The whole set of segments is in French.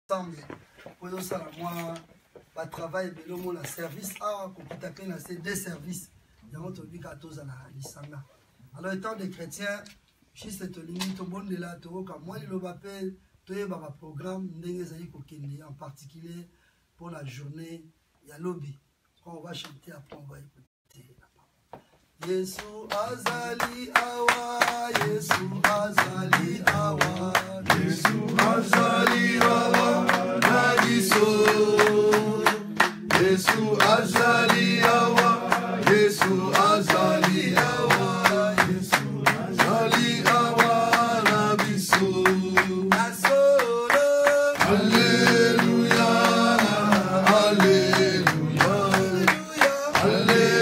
ensemble pour nous ça moi va travail de l'homme la service à pour taper dans ces deux services il y a autre vie 14 à la lisanga alors étant des chrétiens si c'est limite au bon de là tout comme moi il m'appelle tout est un programme en particulier pour la journée il y a lobby quand on va chanter après on va écouter Yesu azali awa Yesu azali awa Yesu azali awa Nadiso Yesu azali awa Yesu azali awa Yesu azali awa Nabiso Nasolo Alléluia Alléluia Alléluia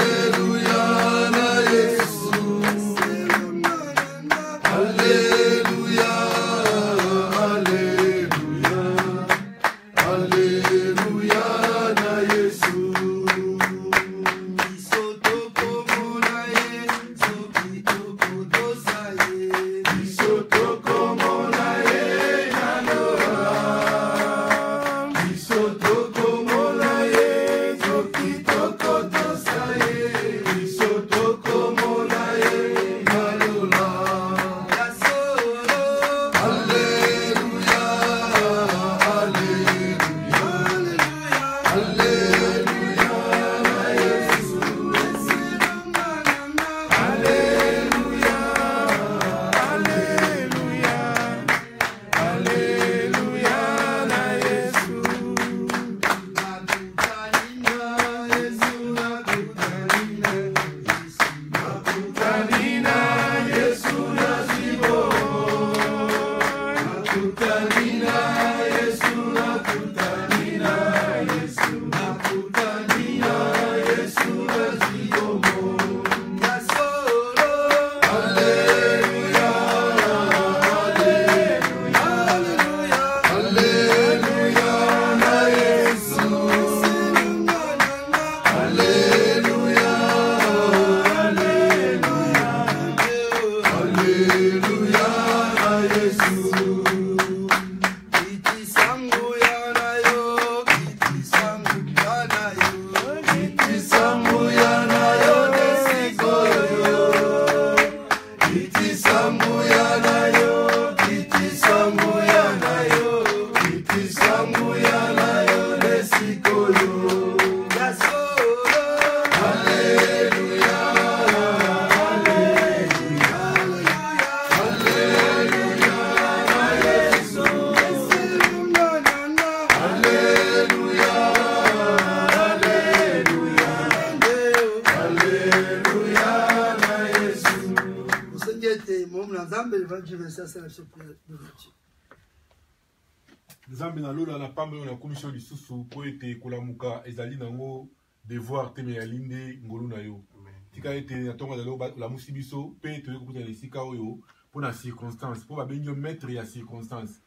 Nzambe na lola na pambe na commission lisusu po ete kolamuka ezali nango devoir teme ya linde ngolu na yo tika ete na tonga dalo la musibiso pe to ko na esika oyo po na circonstance po ba benyo maître ya circonstance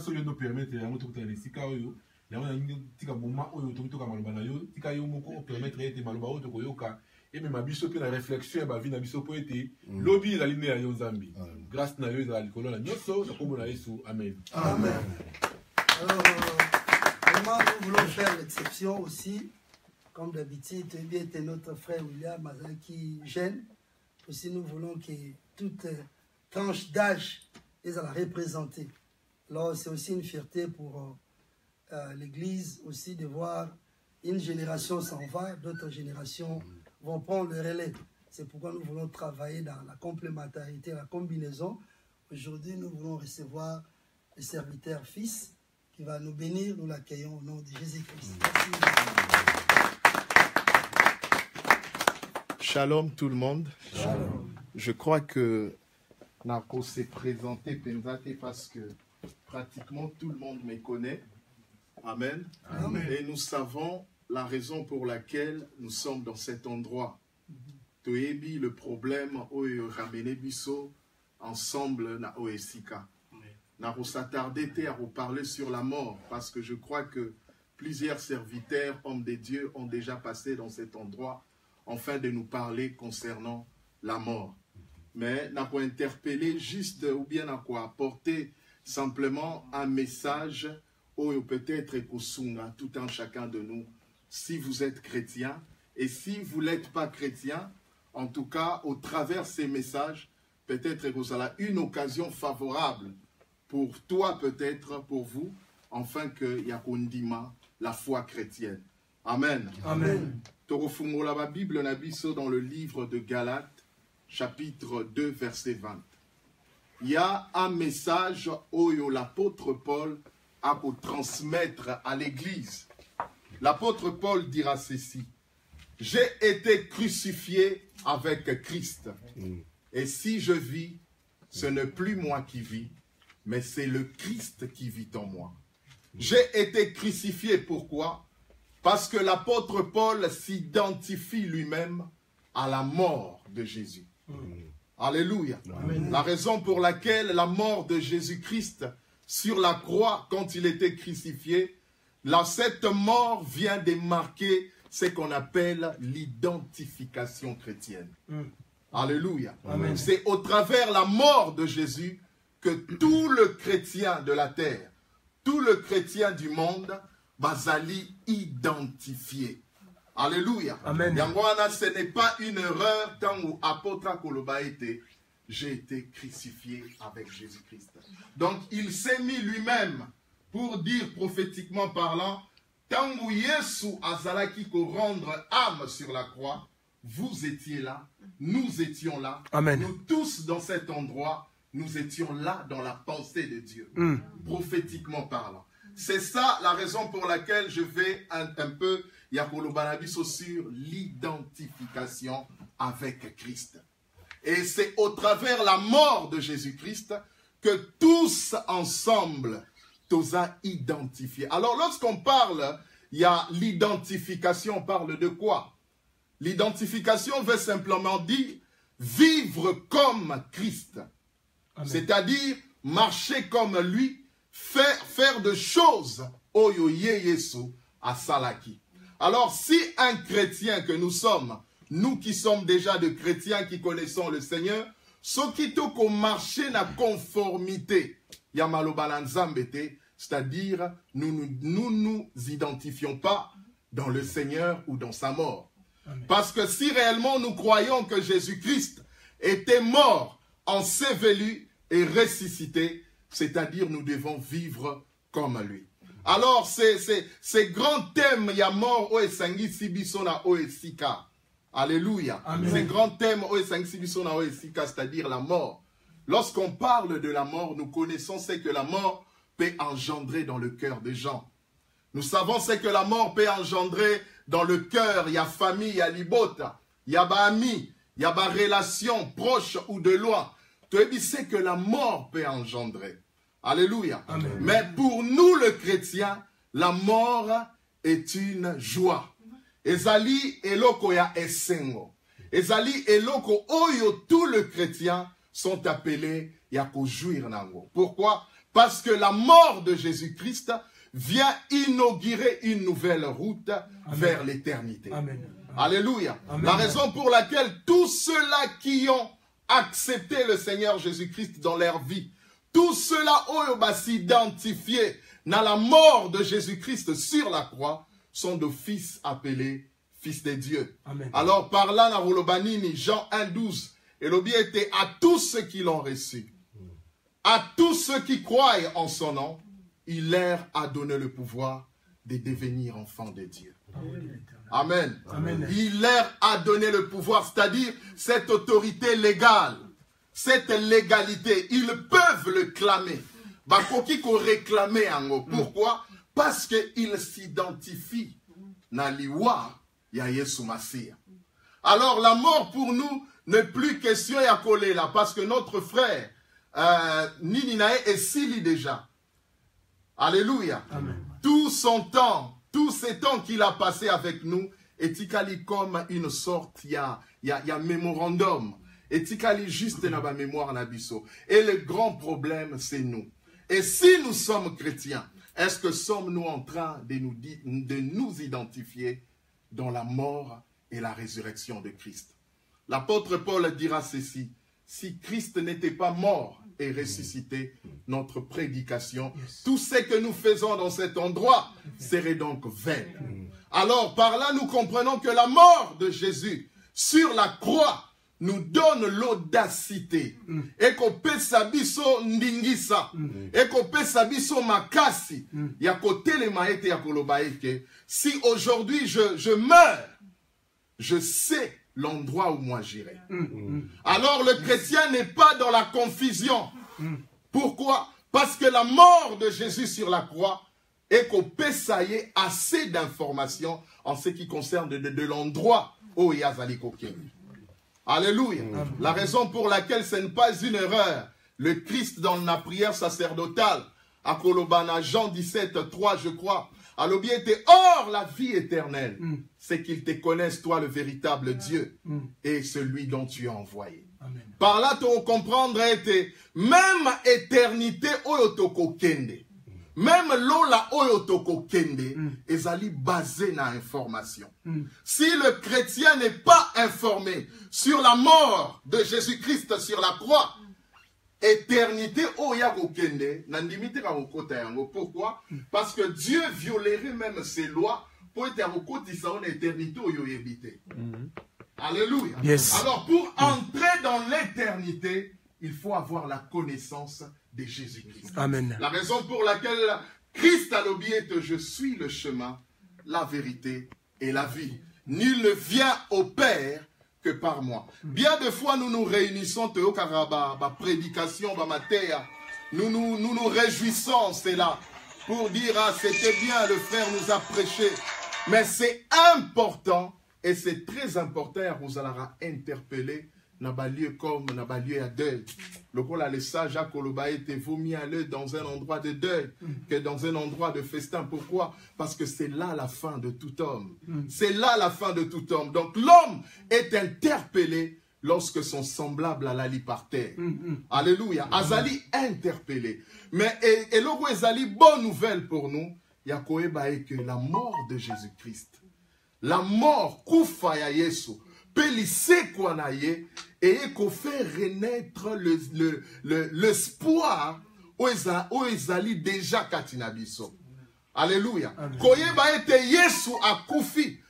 oyo no permettre ya moto ko na esika oyo ya na tika moment oyo to ka maloba na yo tika yo moko permettre ete maloba oyo to koyoka et même biso pe na réflexion ba vie na biso po ete lobby la ligne ya yo Nzambe grâce na yo za likolo na nyoso na kombo na Yesu amen amen. Alors vraiment nous voulons faire l'exception aussi comme d'habitude bien était notre frère William Mazaki jeune aussi nous voulons que toute tranche d'âge les a représenter. Alors c'est aussi une fierté pour l'église aussi de voir une génération s'en va d'autres générations vont prendre le relais. C'est pourquoi nous voulons travailler dans la complémentarité, la combinaison. Aujourd'hui, nous voulons recevoir le serviteur fils qui va nous bénir. Nous l'accueillons au nom de Jésus-Christ. Merci. Shalom tout le monde. Shalom. Je crois que Nako s'est présenté Penzate parce que pratiquement tout le monde me connaît. Amen. Amen. Et nous savons la raison pour laquelle nous sommes dans cet endroit. Toebi le problème oyo ramené biso ensemble na Oesika. Na s'attarder à reparler sur la mort parce que je crois que plusieurs serviteurs, hommes de Dieu, ont déjà passé dans cet endroit afin de nous parler concernant la mort. Mais n'a pas interpellé juste ou bien n'a pas apporter simplement un message peut-être Kosunga, tout un chacun de nous, si vous êtes chrétien, et si vous n'êtes pas chrétien, en tout cas, au travers ces messages, peut-être que vous avez une occasion favorable pour toi, peut-être pour vous, afin que Yakondima, la foi chrétienne. Amen. Amen. Torofungola la Bible nabiso dans le livre de Galates, chapitre 2, verset 20. Il y a un message où l'apôtre Paul a pour transmettre à l'église. L'apôtre Paul dira ceci: j'ai été crucifié avec Christ. Et si je vis, ce n'est plus moi qui vis, mais c'est le Christ qui vit en moi. J'ai été crucifié, pourquoi? Parce que l'apôtre Paul s'identifie lui-même à la mort de Jésus. Alléluia. Amen. La raison pour laquelle la mort de Jésus-Christ sur la croix, quand il était crucifié, cette mort vient de marquer ce qu'on appelle l'identification chrétienne. Alléluia. C'est au travers la mort de Jésus que tout le chrétien de la terre, tout le chrétien du monde, bazali identifié. Alléluia. Amen. Yangwana, ce n'est pas une erreur tant où apôtre Koloba était. J'ai été crucifié avec Jésus-Christ. Donc il s'est mis lui-même pour dire prophétiquement parlant, tant où Yesu azalaki ko rendre âme sur la croix, vous étiez là, nous étions là. Amen. Nous tous dans cet endroit, nous étions là dans la pensée de Dieu, prophétiquement parlant. C'est ça la raison pour laquelle je vais un peu Yakolobanabiso sur l'identification avec Christ. Et c'est au travers la mort de Jésus-Christ que tous ensemble, tous a identifié. Alors lorsqu'on parle, il y a l'identification, on parle de quoi? L'identification veut simplement dire vivre comme Christ. C'est-à-dire marcher comme lui, faire de choses oyo ye Yesu à Salaki. Alors si un chrétien que nous sommes, nous qui sommes déjà de chrétiens qui connaissons le Seigneur, ce qui toko marcher na conformité, c'est-à-dire nous identifions pas dans le Seigneur ou dans sa mort. Amen. Parce que si réellement nous croyons que Jésus-Christ était mort, enseveli et ressuscité, c'est-à-dire nous devons vivre comme lui. Alors ces grands thèmes, il y a mort, alléluia. Ces grands thèmes, c'est-à-dire la mort. Lorsqu'on parle de la mort, nous connaissons ce que la mort peut engendrer dans le cœur des gens. Nous savons ce que la mort peut engendrer dans le cœur. Il y a famille, il y a libota, il y a amis, il y a relation proche ou de loin. Tu sais que la mort peut engendrer. Alléluia. Amen. Mais pour nous, le chrétien, la mort est une joie. Ezali eloko ya esengo. Ezali eloko oyo tous les chrétiens sont appelés ya ko jouir nango. Pourquoi? Parce que la mort de Jésus-Christ vient inaugurer une nouvelle route vers l'éternité. Alléluia. Amen. La raison pour laquelle tous ceux-là qui ont accepté le Seigneur Jésus-Christ dans leur vie, tous ceux-là qui s'identifiés dans la mort de Jésus-Christ sur la croix sont de fils appelés fils de Dieu. Amen. Alors par là, dans Rolobanini, Jean 1,12, et l'objet était à tous ceux qui l'ont reçu, à tous ceux qui croient en son nom, il leur a donné le pouvoir de devenir enfants de Dieu. Amen. Amen. Il leur a donné le pouvoir, c'est-à-dire cette autorité légale, cette légalité, ils peuvent le clamer. Bakoki ko réclamer en pourquoi? Parce qu'ils s'identifient na liwa ya Yesu Masia. Alors la mort pour nous n'est plus question ya coller là, parce que notre frère Nininae est sili déjà. Alléluia. Amen. Tout son temps, tous ces temps qu'il a passé avec nous, est comme une sorte, il y a mémorandum. Et tikali juste dans la mémoire nabiso. Et le grand problème, c'est nous. Et si nous sommes chrétiens, est-ce que sommes-nous en train de nous identifier dans la mort et la résurrection de Christ? L'apôtre Paul dira ceci: si Christ n'était pas mort, et ressuscité, notre prédication, tout ce que nous faisons dans cet endroit serait donc vain. Alors, par là, nous comprenons que la mort de Jésus sur la croix nous donne l'audacité. Et qu'on peut s'abisso ndingisa. Et qu'on peut s'abisso makasi. Ya kote le maete ya kolobaeke. Si aujourd'hui je meurs, je sais l'endroit où moi j'irai. Alors le chrétien n'est pas dans la confusion. Pourquoi? Parce que la mort de Jésus sur la croix est qu'on peut sailler assez d'informations en ce qui concerne de l'endroit où il y a Zalikokien. Alléluia. La raison pour laquelle ce n'est pas une erreur, le Christ dans la prière sacerdotale, à Kolobana, Jean 17, 3, je crois, à l'objet or la vie éternelle, c'est qu'ils te connaissent, toi, le véritable Dieu, et celui dont tu as envoyé. Amen. Par là, tu comprendras que même éternité, oyotoko kende, même lola oyotoko kende, ezali basé na information. Si le chrétien n'est pas informé sur la mort de Jésus-Christ sur la croix, éternité oyako kende, nandimite ka okota yango. Pourquoi? Parce que Dieu violerait même ses lois pour être okotisa en éternité oyoyebite. Alléluia. Yes. Alors pour entrer dans l'éternité, il faut avoir la connaissance de Jésus-Christ. Amen. La raison pour laquelle Christ a l'objet que je suis le chemin, la vérité et la vie. Nul ne vient au Père que par moi. Bien de fois nous nous réunissons, prédication, nous nous réjouissons, c'est là, pour dire ah c'était bien, le frère nous a prêché. Mais c'est important, et c'est très important, vous allez interpeller. N'a pas lieu comme n'a pas lieu à deuil. Le col a le sage à Koloba était vaut mieux aller dans un endroit de deuil que dans un endroit de festin. Pourquoi? Parce que c'est là la fin de tout homme. C'est là la fin de tout homme. Donc l'homme est interpellé lorsque son semblable allait par terre. Alléluia. Azali interpellé. Mais et logo Azali bonne nouvelle pour nous. Yakoeba est que la mort de Jésus-Christ, la mort koufa ya Yesu, pelisse kwa na ye, et qu'on fait renaître l'espoir où ezali déjà katinabiso. Alléluia. Koyeba ete Yesu a koufi.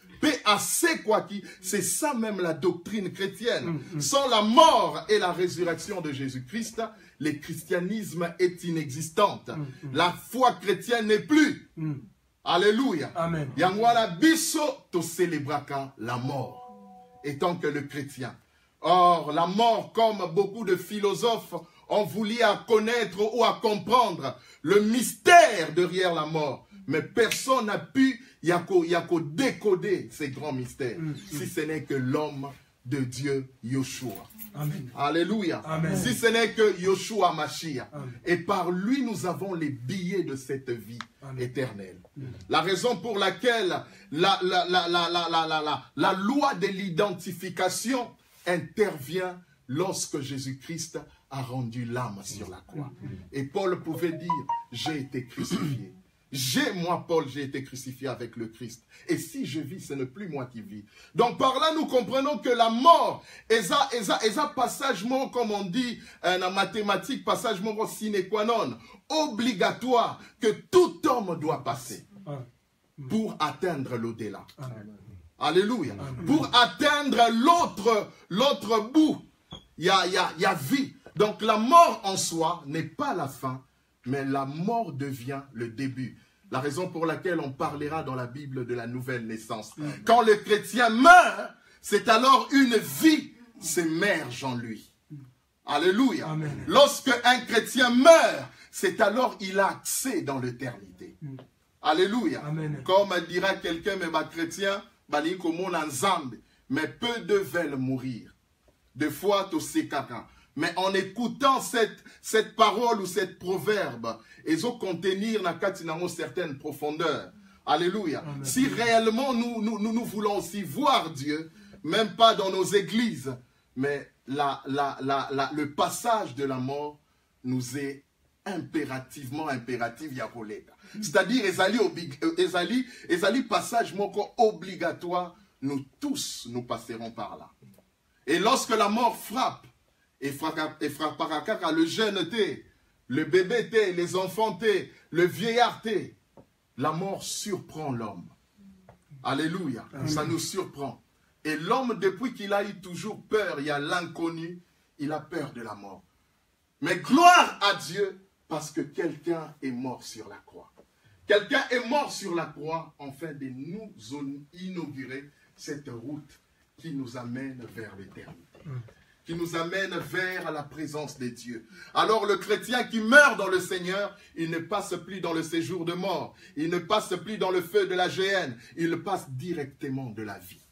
C'est ça même la doctrine chrétienne. Sans la mort et la résurrection de Jésus-Christ, le christianisme est inexistante. La foi chrétienne n'est plus. Alléluia. Amen. Yangwana biso to célébraka la mort, étant que le chrétien. Or, la mort, comme beaucoup de philosophes ont voulu à connaître ou à comprendre le mystère derrière la mort. Mais personne n'a pu yako décoder ces grands mystères, si ce n'est que l'homme de Dieu, Yoshua. Amen. Alléluia. Amen. Si ce n'est que Yoshua Mashiach. Et par lui, nous avons les billets de cette vie éternelle. La raison pour laquelle la loi de l'identification intervient lorsque Jésus-Christ a rendu l'âme sur la croix. Et Paul pouvait dire, j'ai été crucifié. Moi, Paul, j'ai été crucifié avec le Christ. Et si je vis, ce n'est plus moi qui vis. Donc par là, nous comprenons que la mort est un passage, comme on dit en mathématiques, passage sine qua non, obligatoire, que tout homme doit passer pour atteindre l'au-delà. Alléluia. Pour atteindre l'autre bout, il y a vie. Donc la mort en soi n'est pas la fin, mais la mort devient le début. La raison pour laquelle on parlera dans la Bible de la nouvelle naissance. Quand le chrétien meurt, c'est alors une vie s'émerge en lui. Alléluia. Amen. Lorsque un chrétien meurt, c'est alors il a accès dans l'éternité. Alléluia. Amen. Comme dira quelqu'un, mais ma chrétien, mais peu de veulent mourir. Des fois, tu sais caca. Mais en écoutant cette parole ou cette proverbe, ils ont contenir dans certaines profondeurs. Alléluia. Amen. Si réellement nous voulons aussi voir Dieu, même pas dans nos églises, mais le passage de la mort nous est impérativement impératif. C'est-à-dire, ezali passage moko obligatoire, nous tous nous passerons par là. Et lorsque la mort frappe, Et frappera kaka le jeune thé, le bébé thé, les enfants thé, le vieillard thé. La mort surprend l'homme. Alléluia. Ça nous surprend. Et l'homme, depuis qu'il a eu toujours peur, il y a l'inconnu, il a peur de la mort. Mais gloire à Dieu, parce que quelqu'un est mort sur la croix. Quelqu'un est mort sur la croix afin de nous inaugurer cette route qui nous amène vers l'éternité. Qui nous amène vers la présence de Dieu. Alors le chrétien qui meurt dans le Seigneur, il ne passe plus dans le séjour de mort. Il ne passe plus dans le feu de la géhenne. Il passe directement de la vie.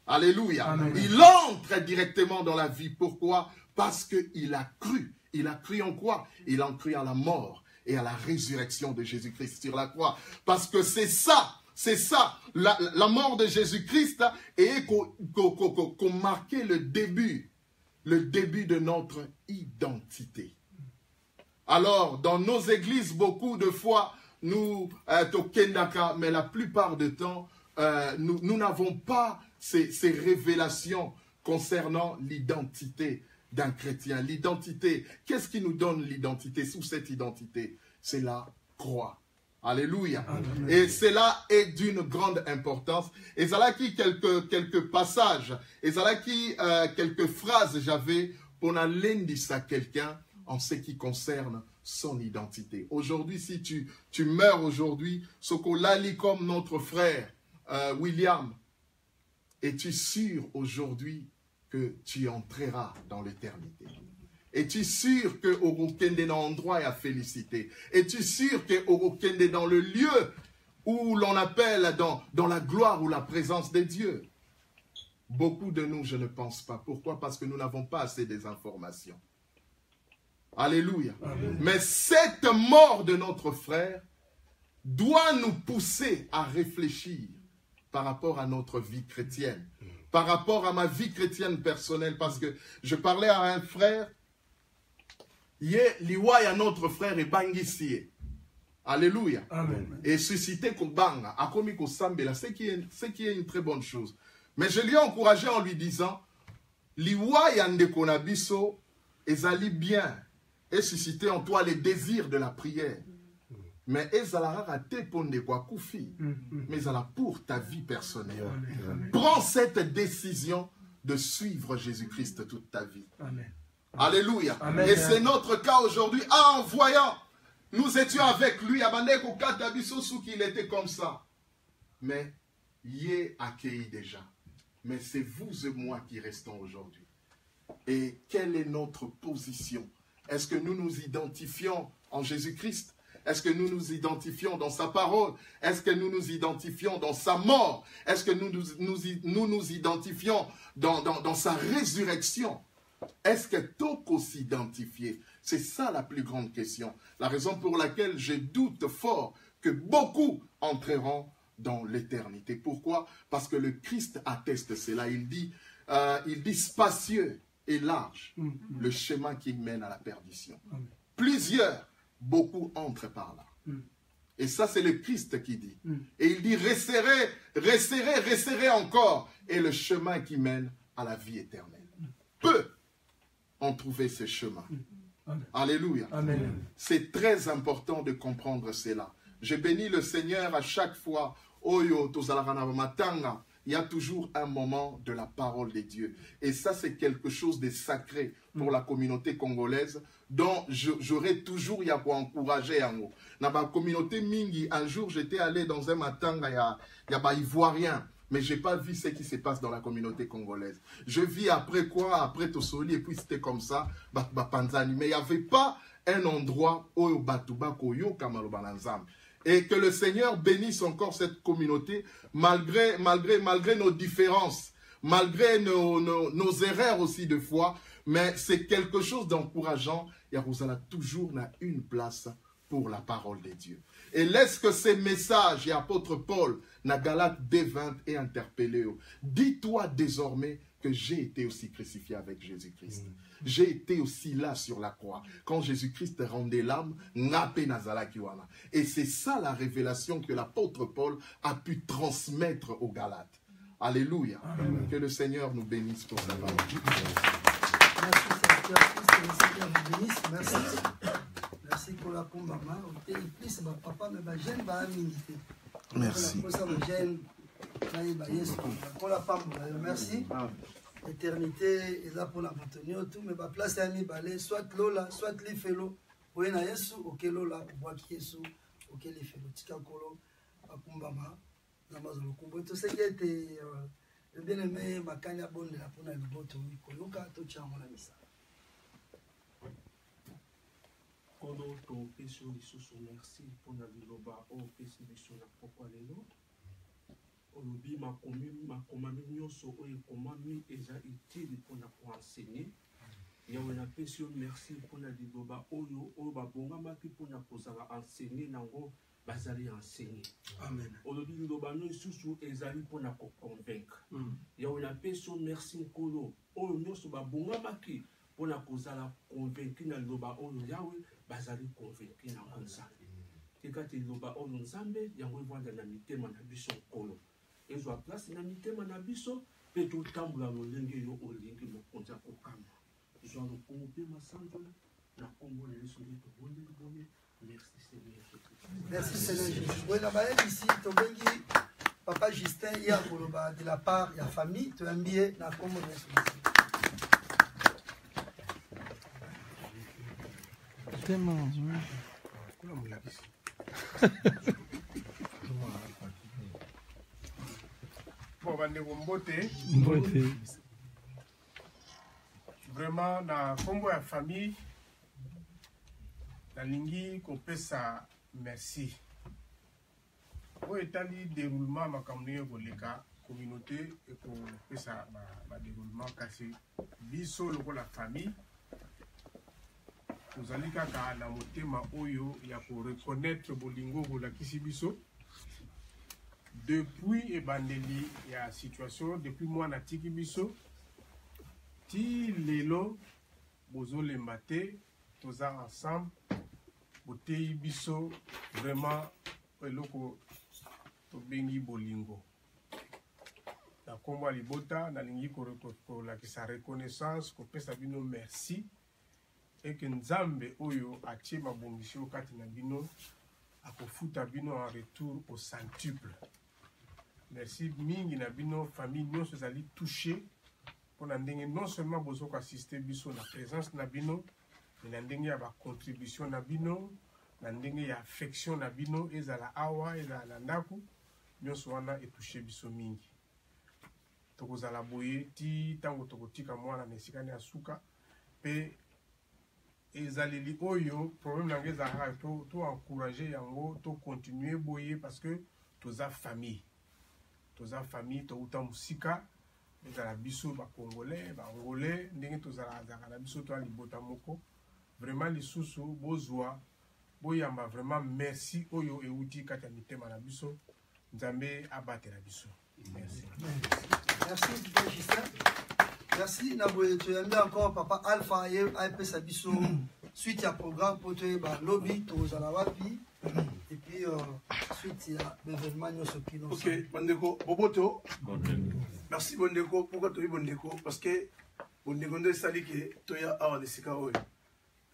Alléluia. Amen. Il entre directement dans la vie. Pourquoi? Parce qu'il a cru. Il a cru en quoi? Il a cru à la mort et à la résurrection de Jésus-Christ sur la croix. Parce que c'est ça, la mort de Jésus-Christ et qu'on marquait le début de notre identité. Alors, dans nos églises, beaucoup de fois, nous, mais la plupart du temps, nous n'avons pas ces révélations concernant l'identité d'un chrétien. L'identité, qu'est-ce qui nous donne l'identité? Sous cette identité, c'est la croix. Alléluia. Amen. Et cela est d'une grande importance. Et ça là qui quelques passages, et ça là qui quelques phrases j'avais pour l'indis à quelqu'un en ce qui concerne son identité. Aujourd'hui, si tu meurs aujourd'hui, ce qu'on l'a dit comme notre frère William, es-tu sûr aujourd'hui que tu entreras dans l'éternité? Es-tu sûr que Orokende dans l'endroit est à féliciter? Es-tu sûr que Orokende est dans le lieu où l'on appelle dans la gloire ou la présence de Dieu? Beaucoup de nous, je ne pense pas. Pourquoi? Parce que nous n'avons pas assez des informations. Alléluia. Amen. Mais cette mort de notre frère doit nous pousser à réfléchir par rapport à notre vie chrétienne, par rapport à ma vie chrétienne personnelle, parce que je parlais à un frère, liwaya notre frère est bangisie. Alléluia. Amen. Et suscité Kobanga, a commis Kosambela, ce qui est une très bonne chose. Mais je lui ai encouragé en lui disant, liwaya ndekonabiso, ezali bien, et suscité en toi les désirs de la prière. Mais ezala raté ponde kwa koufi, mais ezala pour ta vie personnelle. Amen. Prends cette décision de suivre Jésus-Christ toute ta vie. Amen. Alléluia. Amen. Et c'est notre cas aujourd'hui. En voyant, nous étions avec lui, Abandeko Katabiso, qu'il était comme ça. Mais il est accueilli déjà. Mais c'est vous et moi qui restons aujourd'hui. Et quelle est notre position? Est-ce que nous nous identifions en Jésus-Christ? Est-ce que nous nous identifions dans sa parole? Est-ce que nous nous identifions dans sa mort? Est-ce que nous nous identifions dans sa résurrection? Est-ce que tout s'identifier? C'est ça la plus grande question. La raison pour laquelle je doute fort que beaucoup entreront dans l'éternité. Pourquoi? Parce que le Christ atteste cela. Il dit spacieux et large, le chemin qui mène à la perdition. Plusieurs, beaucoup entrent par là. Et ça, c'est le Christ qui dit. Et il dit, resserrez, resserrez, resserrez encore, et le chemin qui mène à la vie éternelle. Peu ont trouvé ce chemin. Alléluia. C'est très important de comprendre cela. Je bénis le Seigneur à chaque fois. Oyo, matanga. Il y a toujours un moment de la parole de Dieu. Et ça, c'est quelque chose de sacré pour la communauté congolaise, dont j'aurais toujours y a pour encourager. Dans ma communauté mingi, un jour, j'étais allé dans un matanga, il y a ivoirien, mais je n'ai pas vu ce qui se passe dans la communauté congolaise. Je vis après quoi? Après Tosoli, et puis c'était comme ça, Panzani. Mais il n'y avait pas un endroit où Batuba Koyo Kamalobananzam. Et que le Seigneur bénisse encore cette communauté, malgré nos différences, malgré nos erreurs aussi de foi. Mais c'est quelque chose d'encourageant. Et vous avez toujours une place pour la parole de Dieu. Et laisse que ces messages, et apôtre Paul, na Galate D20 est interpellé. Dis-toi désormais que j'ai été aussi crucifié avec Jésus-Christ. J'ai été aussi là sur la croix. Quand Jésus-Christ rendait l'âme, et c'est ça la révélation que l'apôtre Paul a pu transmettre aux Galates. Alléluia. Amen. Que le Seigneur nous bénisse pour sa parole. Merci. Merci. Merci pour la maman. Et plus, papa, mais ma jeune va m'inviter. Merci. Merci. L'éternité est là pour la maintenir. Tout, mais ma place est à mi-balai. Soit Lola, soit les félos. Oui, na Yesu, ok Lola, Boaki Yesu, ok les félos. Tika Kolo, Akumbama, Namazolo Kumbo. Tout ce qui était le bien-aimé, Makanya Bonde, la Pona et le Boto, Koyoka, Tocha, mon ami ça. Kodo to peso lisusu merci mpona liloba oyo opesi biso na pokwa lelo olobi makomami nyonso oyo ekomami eza utile mpona koenseigner yawe napesi yo merci mpona liloba oyo babongamaki mpona kozala enseigner nango bazali enseigner Amen. olobi liloba no lisusu ezali mpona koconvaincre yawe napesi yo merci nkolo oyo nyonso babongamaki mpona kozala convaincu na liloba oyo yawe bazali convaincu na nzambe tika te liloba oyo nzambe yango evanda na mitema na biso nkolo ezwa place na mitema na biso mpe totambola lolenge yo olingi mokonzi akokamba zwa lokongo mpe masanzola na nkombo na yesu nde tobondeli boye merci seigneur jésus. Merci Seigneur Jésus. Oui, là-bas, ici, Tobengi, Papa Justin, il y a de la part de la famille, tu as un billet dans le combo de Jésus. Bon, bandeko mbote. Vraiment, na combo ya famille, nalingi kopesa merci. Oyo etali déroulement makambo ndenge koleka communauté ekopesa ba déroulement kasi biso lokola famille tozali kaka na motema oyo ya koreconnaître bolingo bolakisi biso depuis ebandeli ya situation depuis mwana tiki biso ti lelo bozolemba te toza ensemble boteyi biso vraiment eloko tobengi bolingo na nkombo ya libota nalingi kolakisa reconnaissance kopesa bino merci eke nzambe oyo atie mabongisi oyo kati na bino akofuta bino en retour au centuple. Merci mingi na bino famille nyonso ezali touché mpona ndenge non seulement bozoka assiste biso na présence na bino mais na ndenge ya bacontribution na bino na ndenge ya affection na bino ezala awa ezala na ndako nyonso wana etouché biso mingi tokozala boye ti ntango tokotika mwana na esika ya suka mpe ezaleli oyo problème nange ezalaka to encourager yango to continuer boye parce que toza famille touta mosika ezala biso bacongolais baangolais ndenge tozalaka na biso to ya libota moko vraiment lisusu bozwa boyamba vraiment merci oyo euti kati ya mitema na biso nzambe abatela biso merci. Merci Papa Justin. Merci Naboye, tu as mis encore Papa Alpha et AIP Sabiso suite à programme pour te lobby to Zalawapi et puis suite à l'événement Nyosokino. Ok, Bondeko Boboto. Merci Bondeko, pourquoi tu es Bondeko? Parce que Bondeko ne sali que Toya Awa de Sikaoy.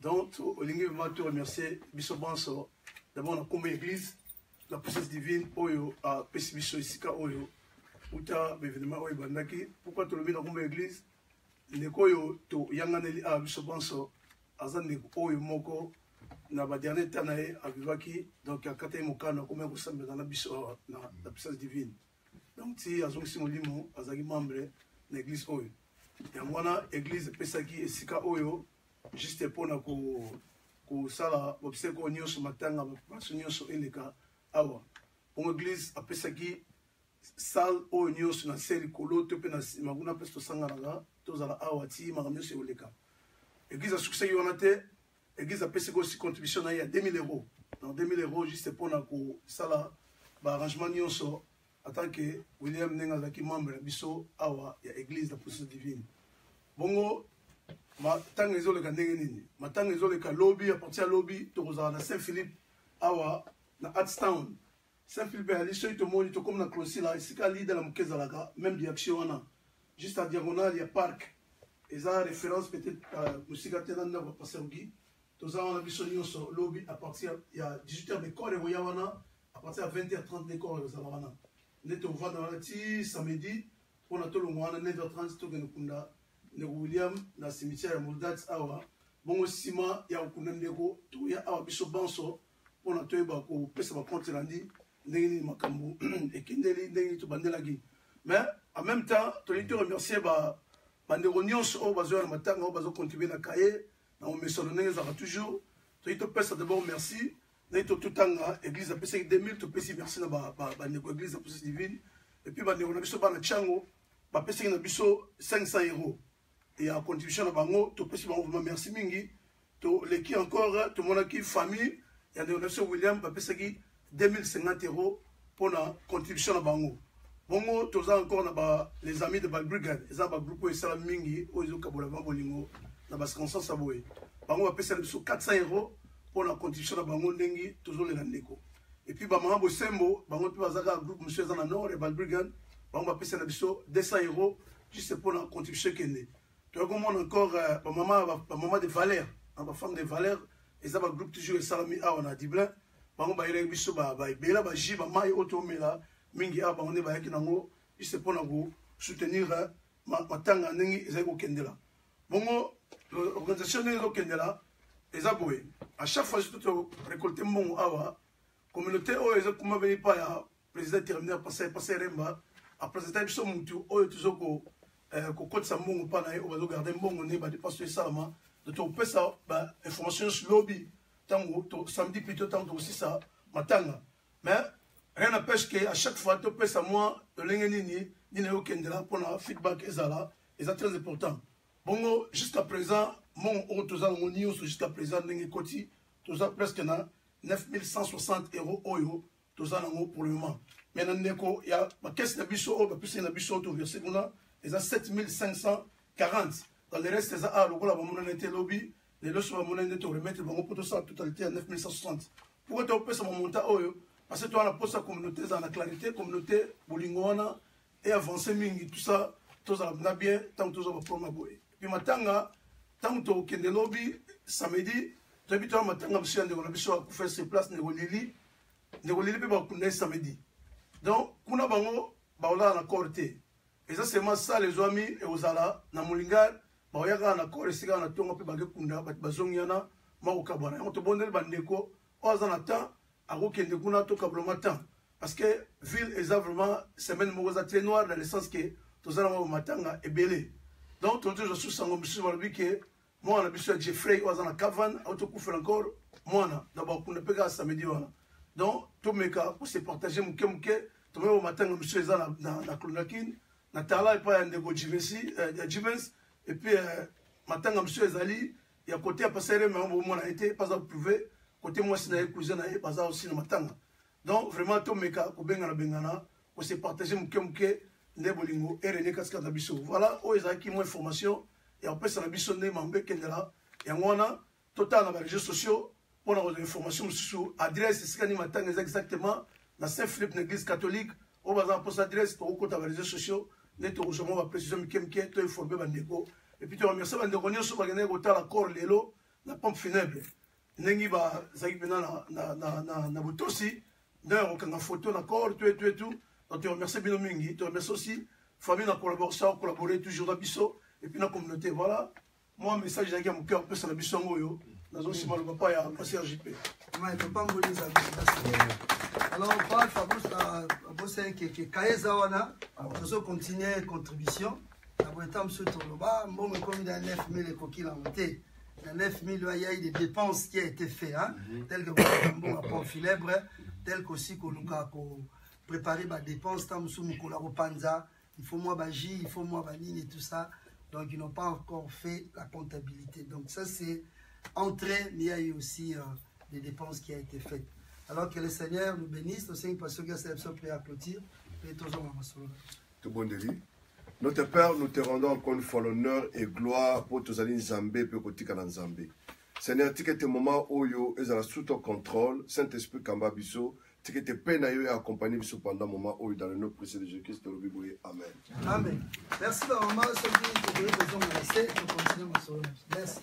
Donc, Olingi va te remercier Biso Banso. D'abord, la combe église, la puissance divine, Oyo, à Pessibiso Sika Oyo. Uta, événement Oyo Bandaki. Pourquoi tu le mets dans la combe église? Nekoyo, to Yanganeli à Biso Banso, Azan Neko Oyo Moko, na ba dernier temps na avivaki, donc à Kate Mokana, comme on s'appelle dans la Biso, la puissance divine. Donc, si Azon Simolimo, Azagi membre de l'église Oyo. Et moi, l'église Pesaki et Sika Oyo, juste pour na ko sala obseko nyonso matanga baso nyonso eleka awa pour l'église apesaki salle o nyonso na seli kolo to pe na maguna pesto sangana to zala awa ti makambo nyonso eleka église a succès yona te église apesaki aussi contribution na ya 2000 €. Donc 2000 € juste pour na ko sala ba arrangement nyonso en tant que William Nenga qui membre biso awa ya église la puissance divine bongo matanga ezoleka ndenge nini matanga ezoleka lobby à partir ya lobby tokozala na Saint-Philippe awa na Artstown Saint-Philippe ali soki tomoni tokomi na closi la esika lida na moke ezalaka même direction wana juste à diagonale ya parc eza référence peut-être musika tena ndako passer Guy toza wana biso nyonso lobby à partir ya 18h de corps et wana à partir de 20h30 de corps za wana neto vanda wana ti samedi on a tout le monde 9h30 to gena kunda ne William na cimetière Moldats awa bongo sima ya okunda ndeko to ya awa biso banso on a to ba ko pesa ba compte randi ndeni makambo ekendeli ndeni to bandela gi mais en même temps to li te remercier ba bandeko nyonso o bazo na matanga o bazo contribuer na cahier na o meso ndenge za toujours to li to pesa d'abord merci na to tutanga église a pesa 2000 to pesa merci na ba bandeko église a pesa divine et puis bandeko na biso ba na chango ba pesa na biso 500 € et en contribution na bango to pesa bango vraiment merci mingi to leki encore to mona ki famille ya de monsieur William ba pesa ki 2050 € pour la contribution à Bango. Bongo, tous encore les amis de Bal Brigade, ils ont un groupe qui est mingi, ils ont Kabola Bolingo, dans la circonstance à Boé. Bango a payé 400 € pour la contribution à Bango Nengi, toujours les Landeko. Et puis, Bango Bosembo, Bango peut avoir un groupe, monsieur Zana Nord et Bal Brigade, Bango a payé 200 € juste pour la contribution qu'il est. Tu vois comment encore, maman de Valère, ma femme de Valère, ils ont un groupe toujours et salami à on a dit blanc. Bango ba ile biso ba bela ba jiba mai otomela mingi aba on ba yakinango ise pona go soutenir matanga ndenge ezako kendela bongo organisation ndenge kendela ezaboé à chaque fois je to récolter mon awa communauté o ezako kuma veni pa ya président terminaire passer remba a présenter biso mutu o toujours ko kotsa mbongo pa na o bazo garder mbongo ne ba dépasse salama de to pesa ba information sur lobby tango samedi plutôt tango aussi ça matanga mais rien n'empêche que à chaque fois tu peux ça moi de l'engeni ni ne okendela pour la feedback ezala c'est très important bongo jusqu'à présent mon autoza ngoni jusqu'à présent ndenge koti toza presque na 9160 € oyo toza nango pour le moment mais na ndeko ya ma caisse na biso o ba pisa na biso to verser kuna eza 7540 dans le reste eza a lokola ba mona nete lobby les lois sont monnaie de remettre bango pour tout ça totalité à 9160 pourquoi tu peux ça monter oyo parce que toi la poste communauté dans la clarité communauté bolingona et avancer mingi tout ça tous ça bien tant que tous va prendre boy puis matanga tant que tu kende lobby samedi tu habites à matanga monsieur ndeko na biso pour faire ses places ndeko lili pe ba kunde samedi donc kuna bango ba ola na corté et ça c'est moi ça les amis et ozala na mulinga baoyaka na corps esika na tongo pe bage kunda bat bazongiana maoka bana on te bondel bandeko oza na temps akokende kuna to kabloma temps parce que ville est vraiment semaine moza très noire dans le sens que tozala mo matanga ebele donc toujours sous sango monsieur balobi que moi na biso Jeffrey oza na Cavan auto kufela encore moi na d'abord kuna peka samedi wana donc to meka pour se partager muke to mo matanga monsieur eza na Clonakin na tala pa ya ndego Jivesi Jivens et puis matanga monsieur ezali ya côté à passer mais on a été pas approuvé côté moi c'est na cousin na pas aussi na matanga donc vraiment to meka ko bengana bengana ko se partager muke ndebolingo et René Kaskata biso voilà o ezaki mo information et après ça na biso ne mambe kendela ya ngona total na réseaux sociaux pour avoir des informations sur adresse sikani matanga exactement na Saint-Philippe l'église catholique au bazar pour sa adresse to ko ta réseaux sociaux net to rejoindre la précision muke to informer bandeko et puis tu remercie bandeko nyonso ba gagner autant la corps lelo la pompe funèbre nengi ba zaki bena na botosi d'ailleurs quand photo na corps tout donc tu remercie bino mingi tu remercie aussi famille na collaboration collaborer toujours na biso et puis la communauté voilà moi message zaki mon cœur peut na biso ngoyo nazo sima le papa ya passer JP mais papa ngoli za alors pas Fabrice que kaeza wana nous continuer contribution à temps sur le bas bon comme dans 9000 et coquille en monté dans 9000 il y a eu des dépenses qui a été fait hein tel que bon rapport funèbre tel qu'aussi qu'on nous a préparé ma dépense tant sous nous la repanza il faut moi baji il faut moi banine et tout ça donc ils n'ont pas encore fait la comptabilité donc ça c'est entrée mais il y a eu aussi des dépenses qui a été faites alors que le Seigneur nous bénisse nous sommes parce que c'est prêt à clôture et toujours à masolo tout bon délit. Notre Père, nous te rendons encore une fois l'honneur et gloire pour tous les Zambé et pour tous les Zambé. Seigneur, tu es moment où tu es sous ton contrôle, Saint-Esprit Kambabiso, que tes peines aient accompagné pendant un moment où dans le nom précieux de Jésus-Christ, amen. Amen. Merci maman, ceux qui ont besoin de me laisser, je continue ma soirée. Merci.